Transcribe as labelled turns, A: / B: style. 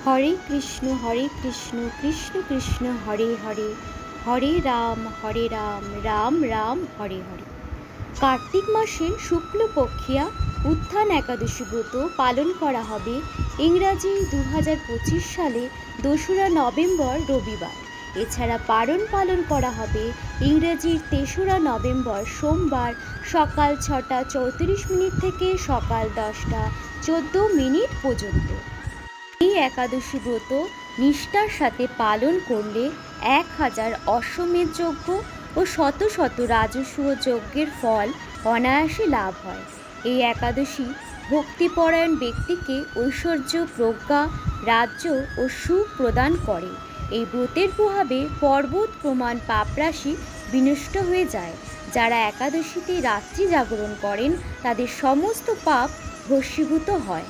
A: হরে কৃষ্ণ কৃষ্ণ কৃষ্ণ হরে হরে, হরে রাম রাম রাম হরে হরে। কার্তিক মাসের শুক্লপক্ষিয়া উত্থান একাদশী ব্রত পালন করা হবে ইংরাজি 2025 সালে 2রা নভেম্বর রবিবার। এছাড়া পালন করা হবে ইংরেজির 3রা নভেম্বর সোমবার সকাল 6টা 34 থেকে সকাল 10টা 14 পর্যন্ত। এই একাদশী ব্রত নিষ্ঠার সাথে পালন করলে 1000 অশ্বমেধ যজ্ঞ ও শত শত রাজস্ব যজ্ঞের ফল অনায়াসে লাভ হয়। এই একাদশী ভক্তিপরায়ণ ব্যক্তিকে ঐশ্বর্য, প্রজ্ঞা, রাজ্য ও সুখ প্রদান করে। এই ব্রতের প্রভাবে পর্বত প্রমাণ পাপরাশি বিনষ্ট হয়ে যায়। যারা একাদশীতে রাত্রি জাগরণ করেন তাদের সমস্ত পাপ ভস্মীভূত হয়।